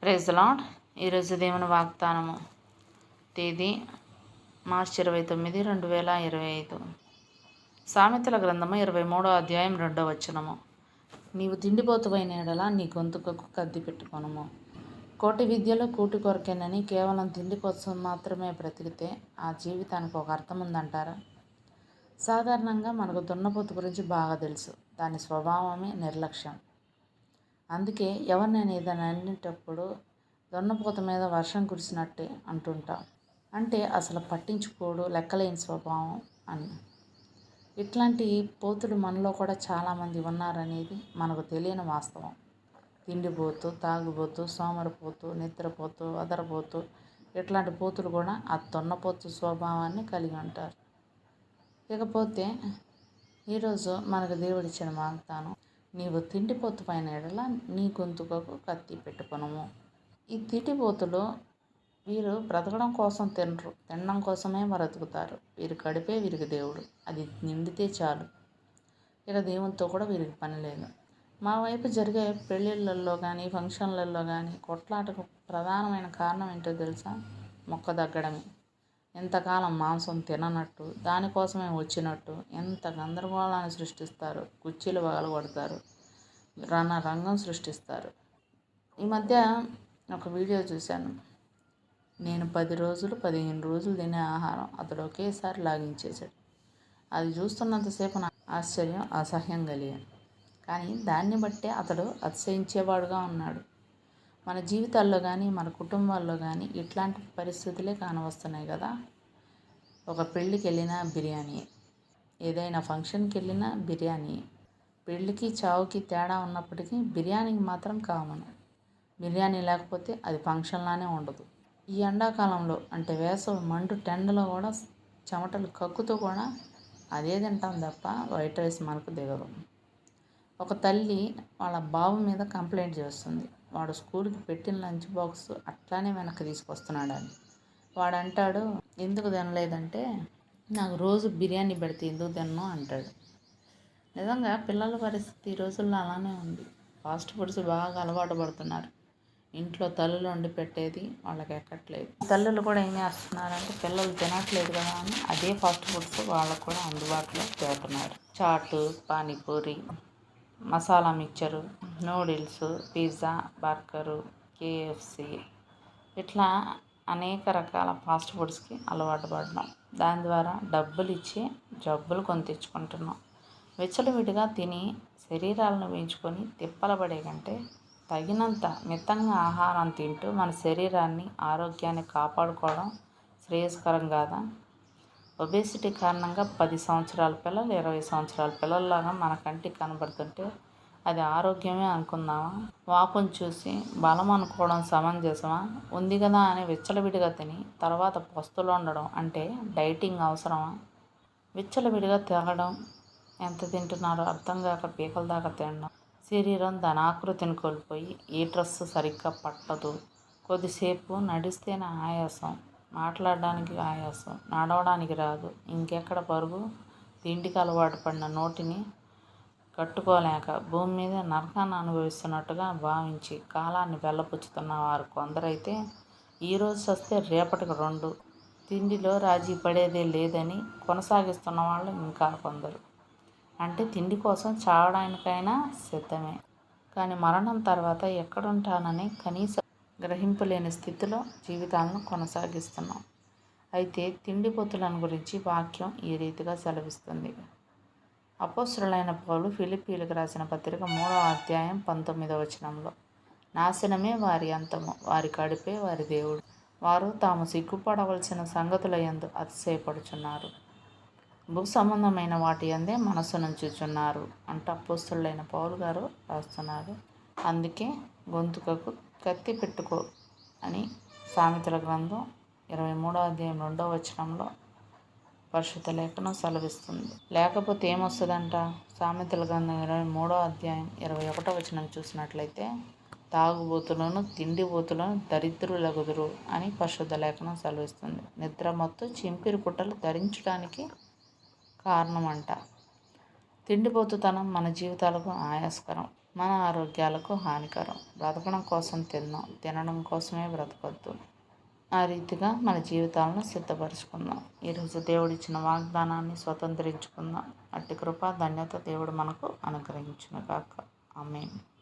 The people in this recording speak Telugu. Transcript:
Praise the lord. ఈరోజు దేవుని వాగ్దానము తేదీ మార్చి 29, 2025. సామెతల గ్రంథము 23వ అధ్యాయం 2వ వచనము. నీవు తిండిపోతువైన ఎడల నీ గొంతుకకు కత్తి పెట్టుకొనుము. కోటి విద్యలో కూటి కొరకేనని కేవలం తిండి కోసం మాత్రమే బ్రతికితే ఆ జీవితానికి ఒక అర్థం ఉందంటారా? సాధారణంగా మనకు దున్నపోతు గురించి బాగా తెలుసు. దాని స్వభావమే నిర్లక్ష్యం. అందుకే ఎవరినైనా ఏదైనా అనేటప్పుడు దున్నపోత మీద వర్షం కురిసినట్టే అంటుంటాం. అంటే అసలు పట్టించుకోడు, లెక్కలేని స్వభావం అని. ఇట్లాంటి పోతులు మనలో కూడా చాలామంది ఉన్నారనేది మనకు తెలియని వాస్తవం. తిండిపోతూ, తాగుబోతూ, సోమరిపోతూ, నిద్రపోతూ, అదరపోతూ ఇట్లాంటి పోతులు కూడా ఆ దున్నపోతు స్వభావాన్ని కలిగి ఉంటారు. ఇకపోతే ఈరోజు మనకు దేవుడిచ్చిన వాగ్దానం, నీవు తిండిపోతు పైన ఎడల నీ గొంతుకకు కత్తి పెట్టుకొనుము. ఈ తిండిపోతులు వీరు బ్రతకడం కోసం తినరు, తినడం కోసమే బ్రతుకుతారు. వీరు గడిపే వీరికి దేవుడు. అది నిండితే చాలు, ఇక దేవునితో కూడా వీరికి పని లేదు. మా వైపు జరిగే పెళ్ళిళ్ళల్లో కానీ ఫంక్షన్లలో కానీ కొట్లాటకు ప్రధానమైన కారణం ఏంటో తెలుసా? మొక్క దగ్గడమే. ఎంతకాలం మాంసం తిననట్టు, దానికోసమే వచ్చినట్టు ఎంత గందరగోళాన్ని సృష్టిస్తారు. కుర్చీలు పగలగొడతారు, రంగం సృష్టిస్తారు. ఈ మధ్య ఒక వీడియో చూశాను. నేను 10 రోజులు 15 రోజులు తినే ఆహారం అతడు ఒకేసారి లాగించేశాడు. అది చూస్తున్నంతసేపు నాకు ఆశ్చర్యం, అసహ్యం కలిగాను. కానీ దాన్ని బట్టే అతడు అతిశయించేవాడుగా ఉన్నాడు. మన జీవితాల్లో కానీ మన కుటుంబాల్లో కానీ ఇట్లాంటి పరిస్థితులే కానవస్తున్నాయి కదా. ఒక పెళ్ళికి వెళ్ళినా బిర్యానీ, ఏదైనా ఫంక్షన్కి వెళ్ళినా బిర్యానీ. పెళ్ళికి చావుకి తేడా ఉన్నప్పటికీ బిర్యానీకి మాత్రం కామన్. బిర్యానీ లేకపోతే అది ఫంక్షన్లానే ఉండదు. ఈ ఎండాకాలంలో అంటే వేసవి మండు టెండలో కూడా చెమటలు కక్కుతూ కూడా అదే తింటాం తప్ప వైట్ రైస్ మనకు దిగదు. ఒక తల్లి వాళ్ళ బాబు మీద కంప్లైంట్ చేస్తుంది. వాడు స్కూల్కి పెట్టిన లంచ్ బాక్స్ అట్లానే వెనక్కి తీసుకొస్తున్నాడని. వాడు అంటాడు, ఎందుకు తినలేదంటే, నాకు రోజు బిర్యానీ పెడితే ఎందుకు తినను అంటాడు. నిజంగా పిల్లల పరిస్థితి ఈ రోజుల్లో అలానే ఉంది. ఫాస్ట్ ఫుడ్స్ బాగా అలవాటు పడుతున్నారు. ఇంట్లో తల్లులు వండి పెట్టేది వాళ్ళకి ఎక్కట్లేదు. తల్లులు కూడా ఏం చేస్తున్నారంటే, పిల్లలు తినట్లేదు కదా అని అదే ఫాస్ట్ ఫుడ్స్ వాళ్ళకు కూడా అందుబాటులో పెడుతున్నారు. చాటు, panipuri, masala mixture, noodles, pizza, burger, KFC ఇట్లా అనేక రకాల ఫాస్ట్ ఫుడ్స్కి అలవాటు పడినాం. దాని ద్వారా డబ్బులు ఇచ్చి జబ్బులు కొని తెచ్చుకుంటున్నాం. విచ్చలవిడిగా తిని శరీరాలను పెంచుకొని తిప్పలబడే కంటే తగినంత మితంగా ఆహారం తింటూ మన శరీరాన్ని, ఆరోగ్యాన్ని కాపాడుకోవడం శ్రేయస్కరం కాదా? ఒబేసిటీ కారణంగా 10 సంవత్సరాల పిల్లలు 20 సంవత్సరాల పిల్లల్లాగా మన కంటికి కనబడుతుంటే అది ఆరోగ్యమే అనుకుందామా? వాపును చూసి బలం అనుకోవడం సమంజసమా? ఉంది కదా అని విచ్చలవిడిగా తిని తర్వాత పస్తులు ఉండడం అంటే డైటింగ్ అవసరమా? విచ్చలవిడిగా తినడం, ఎంత తింటున్నారో అర్థం కాక పీకల దాకా తినడం, శరీరం దాని ఆకృతిని కోల్పోయి ఏ డ్రెస్ సరిగ్గా పట్టదు, కొద్దిసేపు నడిస్తేనే ఆయాసం, మాట్లాడడానికి ఆయాసం, నడవడానికి రాదు, ఇంకెక్కడ పరుగు. తిండికి అలవాటు పడిన నోటిని కట్టుకోలేక భూమి మీద నరకాన్ని అనుభవిస్తున్నట్టుగా భావించి కాలాన్ని వెళ్ళపుచ్చుతున్న వారు కొందరైతే, ఈరోజు వస్తే రేపటికి 2 తిండిలో రాజీ పడేదే లేదని కొనసాగిస్తున్న వాళ్ళు ఇంకా కొందరు. అంటే తిండి కోసం చావడానికైనా సిద్ధమే, కానీ మరణం తర్వాత ఎక్కడుంటానని కనీసం గ్రహింపు లేని స్థితిలో జీవితాలను కొనసాగిస్తున్నాం. అయితే తిండిపోతులను గురించి వాక్యం ఈ రీతిగా సెలవిస్తుంది. అపోస్తలుడైన పౌలు ఫిలిప్పీయులకు రాసిన పత్రిక 3వ అధ్యాయం 19వ వచనంలో, నాశనమే వారి అంతము, వారి కడుపే వారి దేవుడు, వారు తాము సిగ్గుపడవలసిన సంగతుల యందు అతిశయపడుచున్నారు, భూ సంబంధమైన వాటి యందే మనస్సు నుంచుచున్నారు అంటూ అపోస్తలుడైన పౌలు గారు రాస్తున్నారు. అందుకే గొంతుకకు కత్తి పెట్టుకో అని సామెతల గ్రంథం 23వ అధ్యాయం 2వ వచనంలో పరిశుద్ధ లేఖనం సెలవిస్తుంది. లేకపోతే ఏమొస్తుందంట? సామెతల గ్రంథం 23వ అధ్యాయం 21వ వచనం చూసినట్లయితే, తాగుబోతులను తిండిపోతులను దరిద్రులగుదురు అని పరిశుద్ధ లేఖనం సెలవిస్తుంది. నిద్రమత్తు చింపిరి పుట్టలు ధరించడానికి కారణం అంట. తిండిపోతుతనం మన జీవితాలకు ఆయాస్కరం. మన ఆరోగ్యాలకు హానికరం. బ్రతకడం కోసం తిందాం, తినడం కోసమే బ్రతకొద్దు. ఆ రీతిగా మన జీవితాలను సిద్ధపరచుకుందాం. ఈరోజు దేవుడిచ్చిన వాగ్దానాన్ని స్వతంత్రించుకుందాం. అట్టి కృప ధన్యత దేవుడు మనకు అనుగ్రహించును గాక. ఆమేన్.